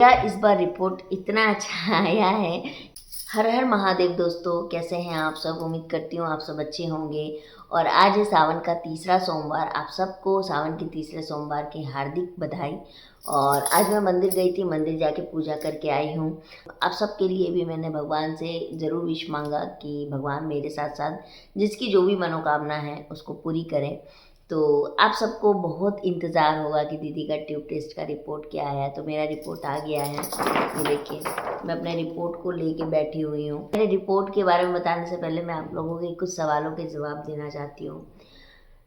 क्या इस बार रिपोर्ट इतना अच्छा आया है। हर हर महादेव दोस्तों, कैसे हैं आप सब। उम्मीद करती हूँ आप सब अच्छे होंगे। और आज है सावन का तीसरा सोमवार। आप सबको सावन के तीसरे सोमवार की हार्दिक बधाई। और आज मैं मंदिर गई थी, मंदिर जाके पूजा करके आई हूँ। आप सबके लिए भी मैंने भगवान से ज़रूर विश मांगा कि भगवान मेरे साथ साथ जिसकी जो भी मनोकामना है उसको पूरी करें। तो आप सबको बहुत इंतज़ार होगा कि दीदी का ट्यूब टेस्ट का रिपोर्ट क्या आया। तो मेरा रिपोर्ट आ गया है, ये देखिए। मैं अपने रिपोर्ट को लेके बैठी हुई हूँ। मेरे रिपोर्ट के बारे में बताने से पहले मैं आप लोगों के कुछ सवालों के जवाब देना चाहती हूँ।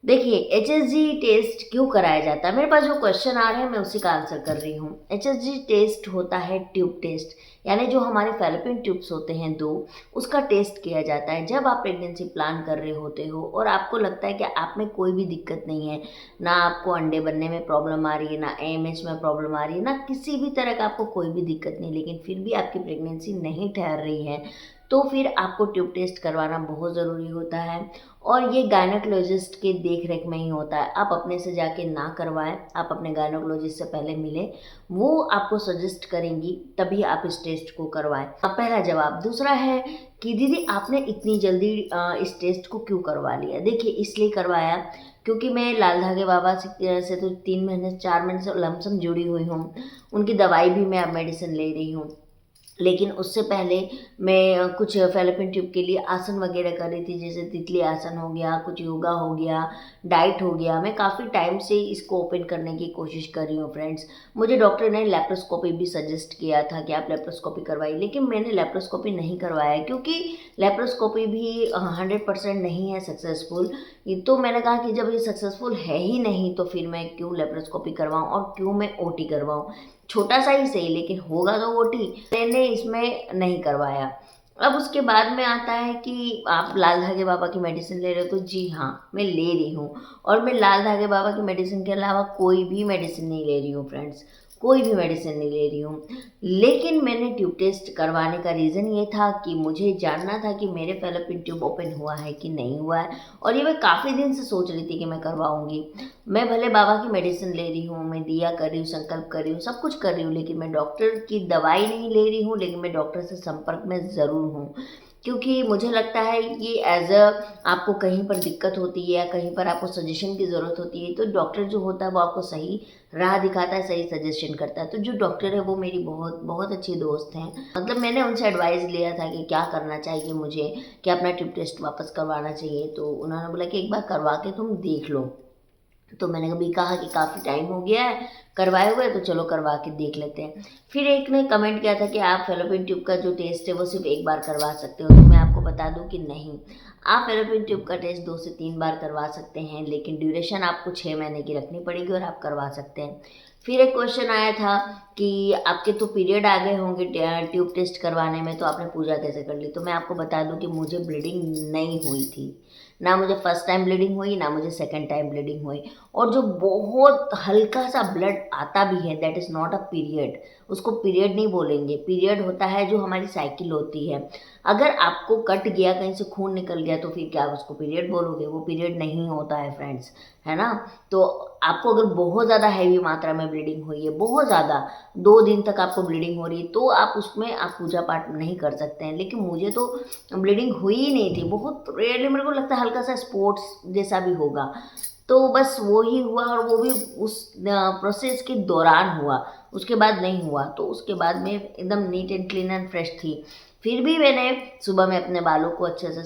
देखिए, एचएसजी टेस्ट क्यों कराया जाता है। मेरे पास जो क्वेश्चन आ रहे हैं मैं उसी का आंसर कर रही हूँ। एचएसजी टेस्ट होता है ट्यूब टेस्ट, यानी जो हमारे फैलोपियन ट्यूब्स होते हैं दो, उसका टेस्ट किया जाता है जब आप प्रेगनेंसी प्लान कर रहे होते हो और आपको लगता है कि आप में कोई भी दिक्कत नहीं है, ना आपको अंडे बनने में प्रॉब्लम आ रही है, ना एएमएच में प्रॉब्लम आ रही है, ना किसी भी तरह का आपको कोई भी दिक्कत नहीं, लेकिन फिर भी आपकी प्रेगनेंसी नहीं ठहर रही है, तो फिर आपको ट्यूब टेस्ट करवाना बहुत ज़रूरी होता है। और ये गायनोकोलॉजिस्ट के देख रेख में ही होता है। आप अपने से जाके ना करवाएं, आप अपने गायनोकोलॉजिस्ट से पहले मिलें, वो आपको सजेस्ट करेंगी, तभी आप इस टेस्ट को करवाएं। अब पहला जवाब। दूसरा है कि दीदी आपने इतनी जल्दी इस टेस्ट को क्यों करवा लिया। देखिए, इसलिए करवाया क्योंकि मैं लाल धागे बाबा से तो 3 महीने 4 महीने से लमसम जुड़ी हुई हूँ। उनकी दवाई भी मैं अब मेडिसिन ले रही हूँ, लेकिन उससे पहले मैं कुछ फैलोपियन ट्यूब के लिए आसन वगैरह कर रही थी, जैसे तितली आसन हो गया, कुछ योगा हो गया, डाइट हो गया। मैं काफ़ी टाइम से इसको ओपन करने की कोशिश कर रही हूँ फ्रेंड्स। मुझे डॉक्टर ने लेप्रोस्कोपी भी सजेस्ट किया था कि आप लेप्रोस्कोपी करवाइए, लेकिन मैंने लेप्रोस्कोपी नहीं करवाया क्योंकि लेप्रोस्कोपी भी 100% नहीं है सक्सेसफुल। तो मैंने कहा कि जब ये सक्सेसफुल है ही नहीं तो फिर मैं क्यों लेप्रोस्कोपी करवाऊँ और क्यों मैं ओटी करवाऊँ। छोटा सा ही सही, लेकिन होगा तो ओटी। मैंने इसमें नहीं करवाया। अब उसके बाद में आता है कि आप लाल धागे बाबा की मेडिसिन ले रहे हो, तो जी हाँ, मैं ले रही हूँ। और मैं लाल धागे बाबा की मेडिसिन के अलावा कोई भी मेडिसिन नहीं ले रही हूँ फ्रेंड्स, कोई भी मेडिसिन नहीं ले रही हूँ। लेकिन मैंने ट्यूब टेस्ट करवाने का रीज़न ये था कि मुझे जानना था कि मेरे फैलोपियन ट्यूब ओपन हुआ है कि नहीं हुआ है। और ये मैं काफ़ी दिन से सोच रही थी कि मैं करवाऊँगी। मैं भले बाबा की मेडिसिन ले रही हूँ, मैं दिया कर रही हूँ, संकल्प कर रही हूँ, सब कुछ कर रही हूँ, लेकिन मैं डॉक्टर की दवाई नहीं ले रही हूँ, लेकिन मैं डॉक्टर से संपर्क में ज़रूर हूँ। क्योंकि मुझे लगता है कि एज अ आपको कहीं पर दिक्कत होती है या कहीं पर आपको सजेशन की ज़रूरत होती है, तो डॉक्टर जो होता है वो आपको सही राह दिखाता है, सही सजेशन करता है। तो जो डॉक्टर है वो मेरी बहुत बहुत अच्छी दोस्त हैं। मतलब मैंने उनसे एडवाइस लिया था कि क्या करना चाहिए मुझे, कि अपना ट्यूब टेस्ट वापस करवाना चाहिए। तो उन्होंने बोला कि एक बार करवा के तुम देख लो। तो मैंने कभी कहा कि काफ़ी टाइम हो गया है करवाए हुए, तो चलो करवा के देख लेते हैं। फिर एक ने कमेंट किया था कि आप फैलोपियन ट्यूब का जो टेस्ट है वो सिर्फ एक बार करवा सकते हो। तो मैं आपको बता दूं कि नहीं, आप फैलोपियन ट्यूब का टेस्ट 2 से 3 बार करवा सकते हैं, लेकिन ड्यूरेशन आपको 6 महीने की रखनी पड़ेगी और आप करवा सकते हैं। फिर एक क्वेश्चन आया था कि आपके तो पीरियड आ गए होंगे ट्यूब टेस्ट करवाने में, तो आपने पूजा कैसे कर ली। तो मैं आपको बता दूं कि मुझे ब्लीडिंग नहीं हुई थी, ना मुझे फर्स्ट टाइम ब्लीडिंग हुई, ना मुझे सेकंड टाइम ब्लीडिंग हुई। और जो बहुत हल्का सा ब्लड आता भी है, that is not a period. उसको पीरियड नहीं बोलेंगे। पीरियड होता है जो हमारी साइकिल होती है। अगर आपको कट गया, कहीं से खून निकल गया, तो फिर क्या उसको पीरियड बोलोगे। वो पीरियड नहीं होता है फ्रेंड्स, है ना। तो आपको अगर बहुत ज़्यादा हैवी मात्रा में ब्लीडिंग हुई है, बहुत ज़्यादा 2 दिन तक आपको ब्लीडिंग हो रही है, तो आप उसमें आप पूजा पाठ नहीं कर सकते हैं। लेकिन मुझे तो ब्लीडिंग हुई ही नहीं थी, बहुत रेयरली। मेरे को लगता है हल्का सा स्पोर्ट्स जैसा भी होगा, तो बस वो ही हुआ, और वो भी उस प्रोसेस के दौरान हुआ, उसके बाद नहीं हुआ। तो उसके बाद में एकदम neat and clean and fresh थी। फिर भी मैंने सुबह में अपने बालों को अच्छे से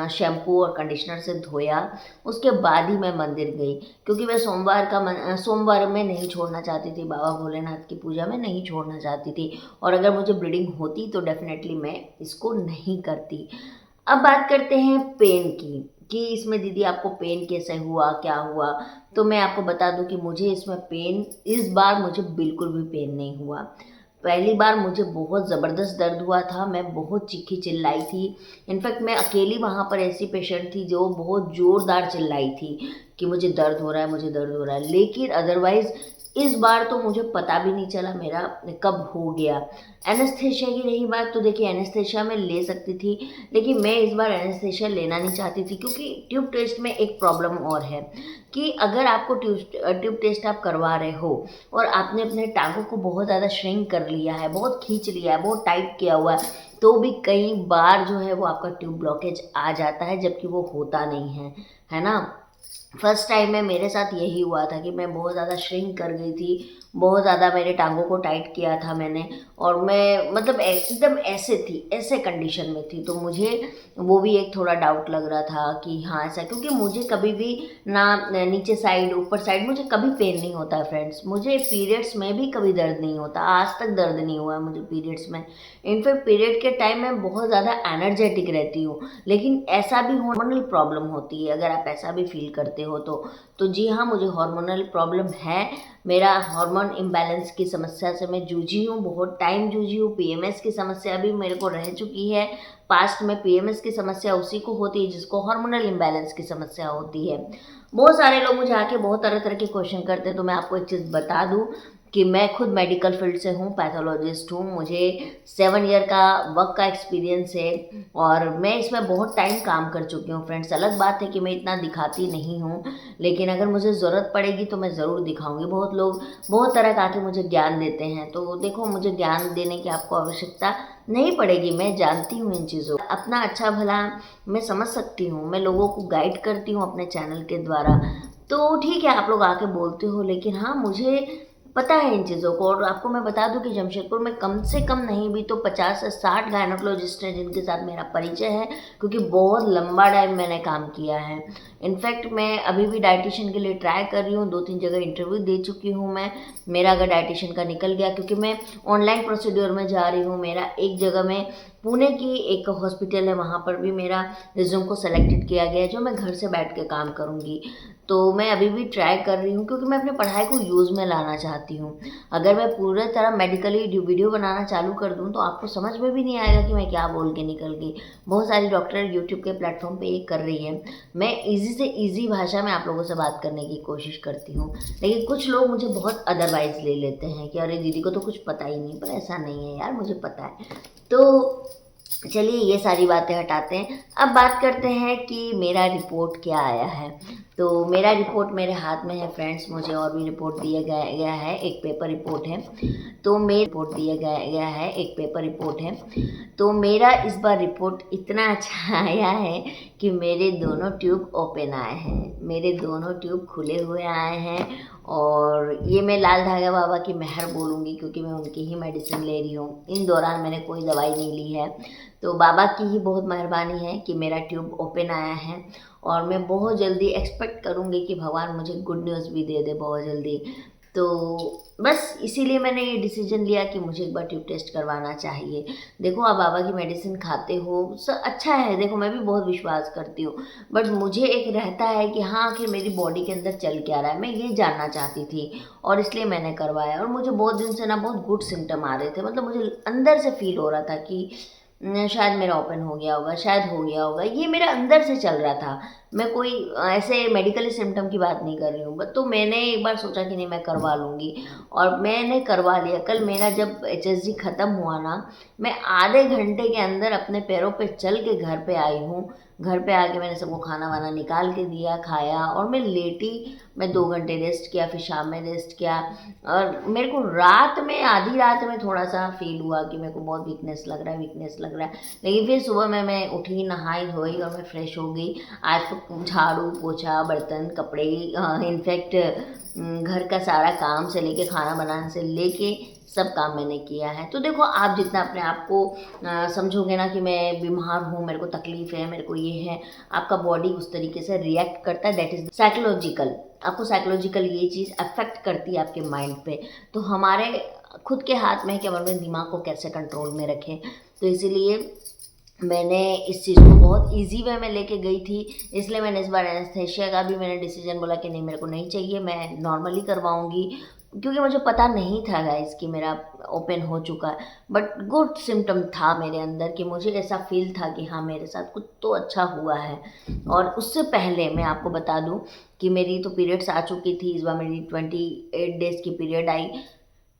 शैम्पू और कंडीशनर से धोया, उसके बाद ही मैं मंदिर गई। क्योंकि मैं सोमवार में नहीं छोड़ना चाहती थी, बाबा भोलेनाथ की पूजा में नहीं छोड़ना चाहती थी। और अगर मुझे ब्लीडिंग होती तो डेफिनेटली मैं इसको नहीं करती। अब बात करते हैं पेन की, कि इसमें दीदी आपको पेन कैसे हुआ, क्या हुआ। तो मैं आपको बता दूं कि मुझे इसमें पेन, इस बार मुझे बिल्कुल भी पेन नहीं हुआ। पहली बार मुझे बहुत ज़बरदस्त दर्द हुआ था, मैं बहुत चीखी चिल्लाई थी। इनफैक्ट मैं अकेली वहाँ पर ऐसी पेशेंट थी जो बहुत ज़ोरदार चिल्लाई थी कि मुझे दर्द हो रहा है, मुझे दर्द हो रहा है। लेकिन अदरवाइज़ इस बार तो मुझे पता भी नहीं चला मेरा कब हो गया। एनेस्थेशिया की रही बात, तो देखिए एनेस्थेशिया मैं ले सकती थी, लेकिन मैं इस बार एनेस्थेशिया लेना नहीं चाहती थी, क्योंकि ट्यूब टेस्ट में एक प्रॉब्लम और है कि अगर आपको ट्यूब टेस्ट आप करवा रहे हो और आपने अपने टाँगों को बहुत ज़्यादा श्रिंक कर लिया है, बहुत खींच लिया है, बहुत टाइट किया हुआ है, तो भी कई बार जो है वो आपका ट्यूब ब्लॉकेज आ जाता है, जबकि वो होता नहीं है ना। फर्स्ट टाइम में मेरे साथ यही हुआ था कि मैं बहुत ज़्यादा श्रिंक कर गई थी, बहुत ज़्यादा मेरे टाँगों को टाइट किया था मैंने, और मैं मतलब एकदम ऐसे थी, ऐसे कंडीशन में थी, तो मुझे वो भी एक थोड़ा डाउट लग रहा था कि हाँ ऐसा, क्योंकि मुझे कभी भी ना नीचे साइड ऊपर साइड मुझे कभी पेन नहीं होता है फ्रेंड्स, मुझे पीरियड्स में भी कभी दर्द नहीं होता, आज तक दर्द नहीं हुआ है मुझे पीरियड्स में। इनफैक्ट पीरियड के टाइम मैं बहुत ज़्यादा एनर्जेटिक रहती हूँ, लेकिन ऐसा भी हार्मोनल प्रॉब्लम होती है, अगर आप ऐसा भी फील करते हो तो जी हाँ, मुझे हार्मोनल प्रॉब्लम है। मेरा हार्मोन इम्बैलेंस की समस्या से मैं जूझी हूँ, बहुत टाइम जूझी हूँ। पीएमएस की समस्या भी मेरे को रह चुकी है, पास्ट में पीएमएस की समस्या उसी को होती है जिसको हार्मोनल इम्बैलेंस की समस्या होती है। बहुत सारे लोग मुझे आके बहुत तरह तरह के क्वेश्चन करते हैं, तो मैं आपको एक चीज़ बता दूँ कि मैं खुद मेडिकल फील्ड से हूँ, पैथोलॉजिस्ट हूँ, मुझे 7 ईयर का वर्क का एक्सपीरियंस है और मैं इसमें बहुत टाइम काम कर चुकी हूँ फ्रेंड्स। अलग बात है कि मैं इतना दिखाती नहीं हूँ, लेकिन अगर मुझे ज़रूरत पड़ेगी तो मैं ज़रूर दिखाऊंगी। बहुत लोग बहुत तरह का आके मुझे ज्ञान देते हैं, तो देखो मुझे ज्ञान देने की आपको आवश्यकता नहीं पड़ेगी, मैं जानती हूँ इन चीज़ों, अपना अच्छा भला मैं समझ सकती हूँ, मैं लोगों को गाइड करती हूँ अपने चैनल के द्वारा। तो ठीक है, आप लोग आके बोलते हो, लेकिन हाँ मुझे पता है इन चीज़ों को। और आपको मैं बता दूं कि जमशेदपुर में कम से कम नहीं भी तो 50 से 60 गायनोकोलॉजिस्ट हैं जिनके साथ मेरा परिचय है, क्योंकि बहुत लंबा टाइम मैंने काम किया है। इनफैक्ट मैं अभी भी डाइटिशियन के लिए ट्राई कर रही हूँ, 2-3 जगह इंटरव्यू दे चुकी हूँ मैं। मेरा अगर डाइटिशियन का निकल गया, क्योंकि मैं ऑनलाइन प्रोसीड्योर में जा रही हूँ, मेरा एक जगह में पुणे की एक हॉस्पिटल है, वहाँ पर भी मेरा रिज्यूम को सेलेक्टेड किया गया है, जो मैं घर से बैठ के काम करूँगी। तो मैं अभी भी ट्राई कर रही हूँ, क्योंकि मैं अपनी पढ़ाई को यूज़ में लाना चाहती हूँ। अगर मैं पूरे तरह मेडिकली वीडियो बनाना चालू कर दूँ तो आपको समझ में भी नहीं आएगा कि मैं क्या बोल के निकल गई। बहुत सारी डॉक्टर यूट्यूब के प्लेटफॉर्म पे ये कर रही है। मैं ईज़ी से ईज़ी भाषा में आप लोगों से बात करने की कोशिश करती हूँ, लेकिन कुछ लोग मुझे बहुत अदरवाइज़ ले लेते हैं कि अरे दीदी को तो कुछ पता ही नहीं, पर ऐसा नहीं है यार, मुझे पता है। तो चलिए ये सारी बातें हटाते हैं, अब बात करते हैं कि मेरा रिपोर्ट क्या आया है। तो मेरा रिपोर्ट मेरे हाथ में है फ्रेंड्स, मुझे और भी रिपोर्ट दिया गया है, एक पेपर रिपोर्ट है। तो मेरे रिपोर्ट दिया गया है, एक पेपर रिपोर्ट है। तो मेरा इस बार रिपोर्ट इतना अच्छा आया है कि मेरे दोनों ट्यूब ओपन आए हैं, मेरे दोनों ट्यूब खुले हुए आए हैं। और ये मैं लाल धागा बाबा की मेहर बोलूँगी, क्योंकि मैं उनकी ही मेडिसिन ले रही हूँ, इन दौरान मैंने कोई दवाई नहीं ली है। तो बाबा की ही बहुत मेहरबानी है कि मेरा ट्यूब ओपन आया है, और मैं बहुत जल्दी एक्सपेक्ट करूँगी कि भगवान मुझे गुड न्यूज़ भी दे दे बहुत जल्दी। तो बस इसीलिए मैंने ये डिसीजन लिया कि मुझे एक बार ट्यूब टेस्ट करवाना चाहिए। देखो आप बाबा की मेडिसिन खाते हो, अच्छा है, देखो मैं भी बहुत विश्वास करती हूँ, बट मुझे एक रहता है कि हाँ आखिर मेरी बॉडी के अंदर चल क्या रहा है, मैं ये जानना चाहती थी, और इसलिए मैंने करवाया। और मुझे बहुत दिन से ना बहुत गुड सिम्टम आ रहे थे, मतलब मुझे अंदर से फील हो रहा था कि शायद मेरा ओपन हो गया होगा, शायद हो गया होगा, ये मेरा अंदर से चल रहा था। मैं कोई ऐसे मेडिकल सिम्टम की बात नहीं कर रही हूँ, बट तो मैंने एक बार सोचा कि नहीं मैं करवा लूँगी, और मैंने करवा लिया। कल मेरा जब HSG ख़त्म हुआ ना, मैं आधे घंटे के अंदर अपने पैरों पे चल के घर पे आई हूँ। घर पे आके मैंने सबको खाना वाना निकाल के दिया, खाया, और मैं लेटी, मैं 2 घंटे रेस्ट किया, फिर शाम में रेस्ट किया। और मेरे को रात में, आधी रात में थोड़ा सा फील हुआ कि मेरे को बहुत वीकनेस लग रहा है, वीकनेस लग रहा है, लेकिन फिर सुबह में मैं उठी, नहाई धोई और मैं फ्रेश हो गई। आज तो झाड़ू पोछा, बर्तन, कपड़े, इनफैक्ट घर का सारा काम से लेके, खाना बनाने से लेके सब काम मैंने किया है। तो देखो आप जितना अपने आप को समझोगे ना कि मैं बीमार हूँ, मेरे को तकलीफ़ है, मेरे को ये है, आपका बॉडी उस तरीके से रिएक्ट करता है। दैट इज़ साइकोलॉजिकल, आपको साइकोलॉजिकल ये चीज़ अफेक्ट करती है आपके माइंड पे। तो हमारे खुद के हाथ में है कि हम अपने दिमाग को कैसे कंट्रोल में रखें। तो इसीलिए मैंने इस चीज़ को बहुत ईज़ी वे में लेके गई थी, इसलिए मैंने इस बार एनेस्थेशिया का भी मैंने डिसीजन बोला कि नहीं मेरे को नहीं चाहिए, मैं नॉर्मली करवाऊँगी। क्योंकि मुझे पता नहीं था गाइस कि मेरा ओपन हो चुका है, बट गुड सिम्टम था मेरे अंदर कि मुझे ऐसा फील था कि हाँ मेरे साथ कुछ तो अच्छा हुआ है। और उससे पहले मैं आपको बता दूं कि मेरी तो पीरियड्स आ चुकी थी, इस बार मेरी 28 डेज़ की पीरियड आई।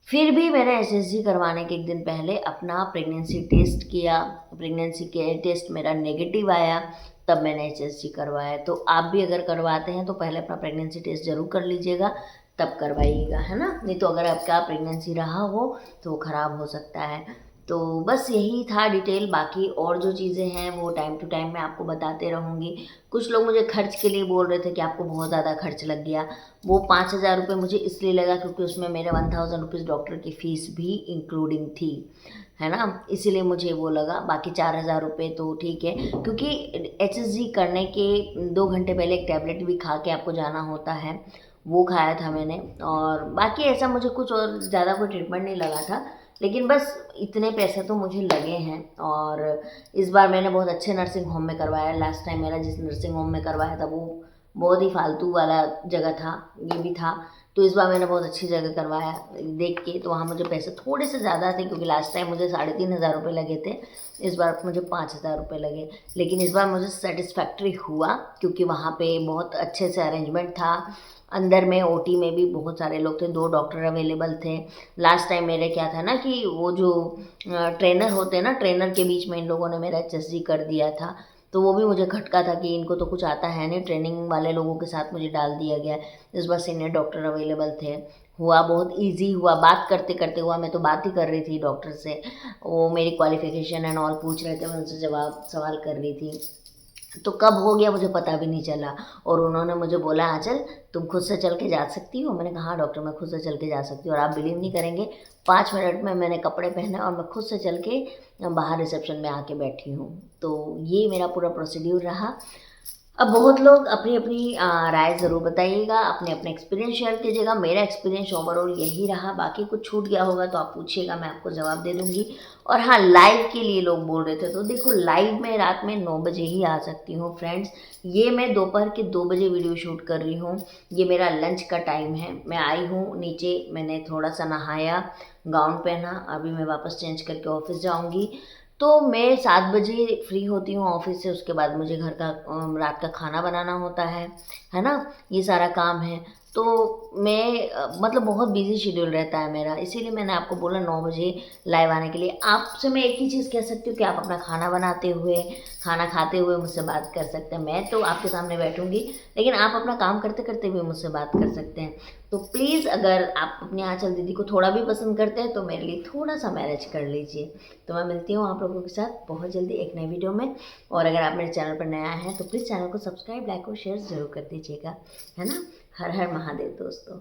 फिर भी मैंने एसएसजी करवाने के एक दिन पहले अपना प्रेगनेंसी टेस्ट किया, प्रेगनेंसी के टेस्ट मेरा नेगेटिव आया, तब मैंने एसएसजी करवाया। तो आप भी अगर करवाते हैं तो पहले अपना प्रेगनेंसी टेस्ट ज़रूर कर लीजिएगा, तब करवाइएगा, है ना? नहीं तो अगर आपका प्रेगनेंसी रहा हो तो वो ख़राब हो सकता है। तो बस यही था डिटेल, बाकी और जो चीज़ें हैं वो टाइम टू टाइम मैं आपको बताते रहूँगी। कुछ लोग मुझे खर्च के लिए बोल रहे थे कि आपको बहुत ज़्यादा खर्च लग गया। वो 5,000 रुपये मुझे इसलिए लगा क्योंकि उसमें मेरे 1000 रुपीज़ डॉक्टर की फ़ीस भी इंक्लूडिंग थी, है ना? इसीलिए मुझे वो लगा। बाकी 4,000 रुपये तो ठीक है, क्योंकि एचएसजी करने के 2 घंटे पहले एक टैबलेट भी खा के आपको जाना होता है, वो खाया था मैंने। और बाकी ऐसा मुझे कुछ और ज़्यादा कोई ट्रीटमेंट नहीं लगा था, लेकिन बस इतने पैसे तो मुझे लगे हैं। और इस बार मैंने बहुत अच्छे नर्सिंग होम में करवाया। लास्ट टाइम मेरा जिस नर्सिंग होम में करवाया था वो बहुत ही फालतू वाला जगह था, ये भी था। तो इस बार मैंने बहुत अच्छी जगह करवाया देख के, तो वहाँ मुझे पैसे थोड़े से ज़्यादा थे क्योंकि लास्ट टाइम मुझे 3,500 रुपये लगे थे, इस बार मुझे 5,000 रुपये लगे। लेकिन इस बार मुझे सेटिस्फैक्ट्री हुआ क्योंकि वहाँ पे बहुत अच्छे से अरेंजमेंट था। अंदर में ओटी में भी बहुत सारे लोग थे, 2 डॉक्टर अवेलेबल थे। लास्ट टाइम मेरे क्या था ना कि वो जो ट्रेनर होते हैं ना, ट्रेनर के बीच में इन लोगों ने मेरा एचएसजी कर दिया था, तो वो भी मुझे खटका था कि इनको तो कुछ आता है नहीं, ट्रेनिंग वाले लोगों के साथ मुझे डाल दिया गया। इस बार सीनियर डॉक्टर अवेलेबल थे, हुआ बहुत ईजी हुआ, बात करते करते हुआ। मैं तो बात ही कर रही थी डॉक्टर से, वो मेरी क्वालिफिकेशन एंड ऑल पूछ रहे थे, मैं उनसे जवाब सवाल कर रही थी। तो कब हो गया मुझे पता भी नहीं चला। और उन्होंने मुझे बोला आंचल तुम खुद से चल के जा सकती हो? मैंने कहा हाँ डॉक्टर मैं खुद से चल के जा सकती हूँ। और आप बिलीव नहीं करेंगे, 5 मिनट में मैंने कपड़े पहने और मैं खुद से चल के बाहर रिसेप्शन में आके बैठी हूँ। तो ये मेरा पूरा प्रोसीड्यूर रहा। अब बहुत लोग अपनी अपनी राय ज़रूर बताइएगा, अपने अपने एक्सपीरियंस शेयर कीजिएगा। मेरा एक्सपीरियंस ओवरऑल यही रहा, बाकी कुछ छूट गया होगा तो आप पूछिएगा, मैं आपको जवाब दे दूँगी। और हाँ, लाइव के लिए लोग बोल रहे थे, तो देखो लाइव में रात में 9 बजे ही आ सकती हूँ फ्रेंड्स। ये मैं दोपहर के 2 बजे वीडियो शूट कर रही हूँ, ये मेरा लंच का टाइम है। मैं आई हूँ नीचे, मैंने थोड़ा सा नहाया, गाउन पहना, अभी मैं वापस चेंज करके ऑफिस जाऊँगी। तो मैं 7 बजे फ्री होती हूँ ऑफिस से, उसके बाद मुझे घर का रात का खाना बनाना होता है ना? ये सारा काम है। तो मैं मतलब बहुत बिजी शेड्यूल रहता है मेरा, इसीलिए मैंने आपको बोला 9 बजे लाइव आने के लिए। आपसे मैं एक ही चीज़ कह सकती हूँ कि आप अपना खाना बनाते हुए, खाना खाते हुए मुझसे बात कर सकते हैं। मैं तो आपके सामने बैठूंगी, लेकिन आप अपना काम करते करते भी मुझसे बात कर सकते हैं। तो प्लीज़ अगर आप अपनी आंचल दीदी को थोड़ा भी पसंद करते हैं तो मेरे लिए थोड़ा सा मैनेज कर लीजिए। तो मैं मिलती हूँ आप लोगों के साथ बहुत जल्दी एक नई वीडियो में। और अगर आप मेरे चैनल पर नया हैं तो प्लीज़ चैनल को सब्सक्राइब, लाइक और शेयर ज़रूर कर दीजिएगा, है ना? हर हर महादेव दोस्तों।